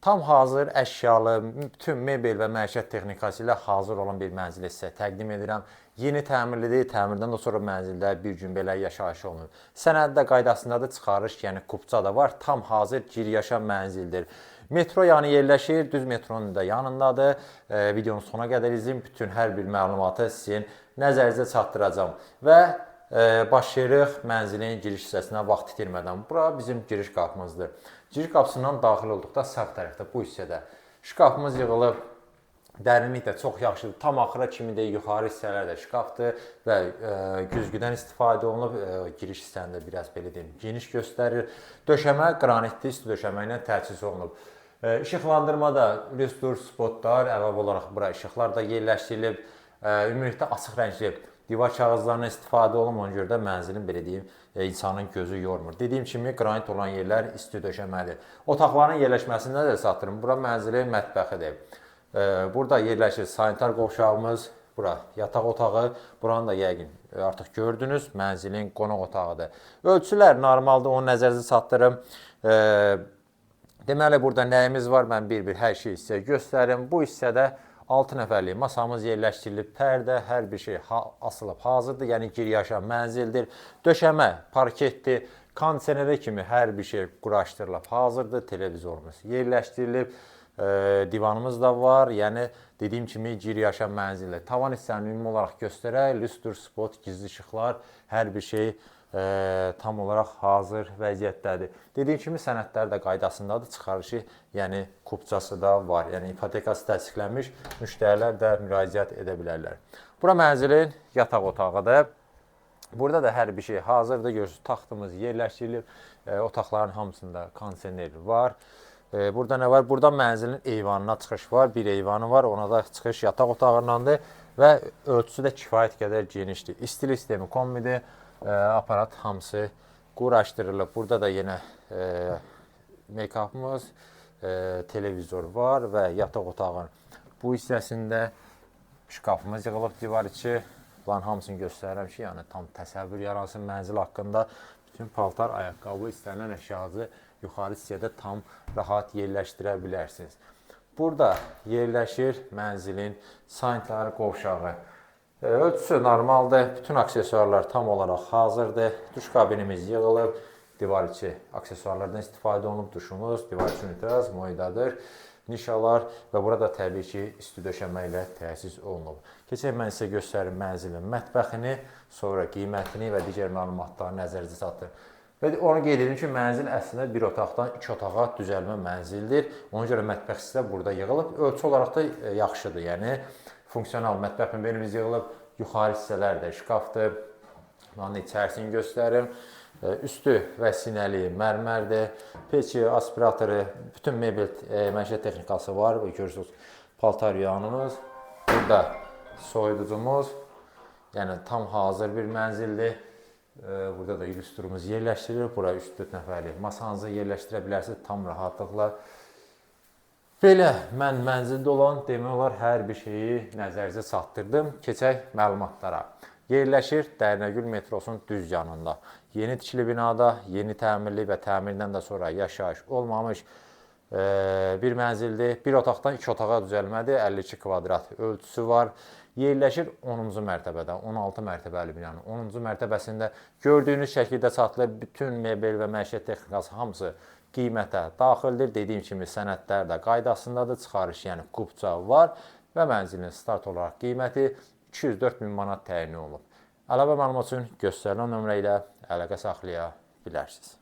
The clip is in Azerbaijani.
Tam hazır əşyalı, bütün mebel və məişət texnikası ilə hazır olan bir mənzili sizə təqdim edirəm. Yeni təmirlidir, təmirdən də sonra mənzildə bir gün belə yaşayış olunur. Sənəddə qaydasındadır, çıxarış, yəni kupça da var. Tam hazır giriyaşa mənzildir. Metro yanı yerləşir, düz metronun da yanındadır. Videonun sona qədər izləyin, bütün hər bir məlumatı sizin nəzərinizə çatdıracağım. Və başlayırıq mənzilin giriş hissəsinə vaxt itirmədən. Bura bizim giriş qapımızdır. Giriş qapısından daxil olduqda sağ tərəfdə bu hissədə şkafımız yığılıb. Dərinlik də çox yaxşıdır. Tam axıra kimi də yuxarı hissələr də şkafdır və güzgüdən istifadə olunub. Giriş hissəni də biraz belə deyim, geniş göstərir. Döşəmə qranitli isti döşəmə ilə təchiz olunub. İşıqlandırma da Lustur spotlar, əlavə olaraq bura işıqlar da yerləşdirilib. Ümumilikdə açıq rəngli divar kağızlarına istifadə olunub, ona görə də mənzilin belə deyim, insanın gözü yormur. Dediyim kimi qranit olan yerlər isti döşəməlidir. Otaqların yerləşməsində də çatdırım. Bura mənzilin mətbəxidir. Burada yerləşir sanitar qovşağımız, bura yataq otağı, buranı da yəqin artıq gördünüz, mənzilin qonaq otağıdır. Ölçülər normaldır, onu nəzərinizə çatdırım. Deməli, burada nəyimiz var, mən bir-bir hər şeyi sizə göstərim. Bu hissədə 6 nəfərlik masamız yerləşdirilib, pərdə, hər bir şey asılıb hazırdır, yəni giriyaşa mənzildir. Döşəmə, parketdir, kondisionerə kimi hər bir şey quraşdırılıb hazırdır, televizorumuz yerləşdirilib. Divanımız da var, yəni dediyim kimi giriyaşa mənzildir. Tavan hissəni ümumi olaraq göstərək, Lustur spot, gizli işıqlar, hər bir şey tam olaraq hazır vəziyyətdədir. Dediyim kimi sənədlər də qaydasındadır, çıxarışı, yəni kupçası da var. Yəni ipotekası təsdiqlənmiş, müştərilər də müraciət edə bilərlər. Bura mənzilin yataq otağıdır. Burada da hər bir şey hazırdır. Görürsünüz, taxtımız yerləşdirilib. Otaqların hamısında kondisioner var. Burada nə var? Burada mənzilin eyvanına çıxış var. Bir eyvanı var. Ona da çıxış yataq otağındandır və ölçüsü də kifayət qədər genişdir. İstilik sistemi kombidir. Aparat hamısı quraşdırılıb. Burada da yenə make-upımız, televizor var və yataq otağın bu hissəsində şkafımız yığılıb divar içi. Bunların hamısını göstərirəm ki, yəni tam təsəvvür yaransın mənzil haqqında. Bütün paltar, ayaqqabı, istənilən əşyanızı yuxarı hissədə tam rahat yerləşdirə bilərsiniz. Burada yerləşir mənzilin sanitar qovşağı. Ölçüsü normaldır, bütün aksesuarlar tam olaraq hazırdır. Duş kabinimiz yığılıb, divar içi aksesuarlardan istifadə olunub. Duşumuz, divar içi ünitaz, moydadır, nişalar və burada təbii ki, isti döşəmə ilə təsis olunub. Keçək mən sizə göstərim mənzilin mətbəxini, sonra qiymətini və digər məlumatları nəzərinizə çatdırım. Və onu qeyd edim ki, mənzil əslində bir otaqdan 2 otağa düzəlmə mənzildir. Ona görə mətbəx sizə burada yığılıb. Ölçü olaraq da yaxşıdır. Yəni, funksional mətbəx mebelimiz yığılıb. Yuxarı hissələrdə şkafdır. Bunların içərisini göstərim. Üstü və sinəli mərmərdir. Peçi, aspiratoru, bütün mebel məişət texnikası var. Görürsünüz, paltar yanımız. Burada soyuducumuz. Yəni, tam hazır bir mənzildir. Burada da Lusturumuz yerləşdirilir. Bura 3-4 nəfərlik masanızı yerləşdirə bilərsiniz tam rahatlıqla. Belə, mən mənzildə olan demək olar hər bir şeyi nəzərinizə çatdırdım. Keçək məlumatlara. Yerləşir Dərnəgül metrosunun düz yanında. Yeni tikili binada, yeni təmirli və təmirdən də sonra yaşayış olmamış bir mənzildir. Bir otaqdan 2 otağa düzəlmədir. 52 kvadrat ölçüsü var. Yerləşir 10-cu mərtəbədə, 16 mərtəbəli binanın 10-cu mərtəbəsində gördüyünüz şəkildə çatılır. Bütün mebel və məişət texnikası hamısı qiymətə daxildir. Dediyim kimi sənədlər də qaydasındadır. Çıxarış, yəni kupça var və mənzilin start olaraq qiyməti 204 min manat təyin olunub. Əlavə məlumat üçün göstərilən nömrə ilə əlaqə saxlaya bilərsiniz.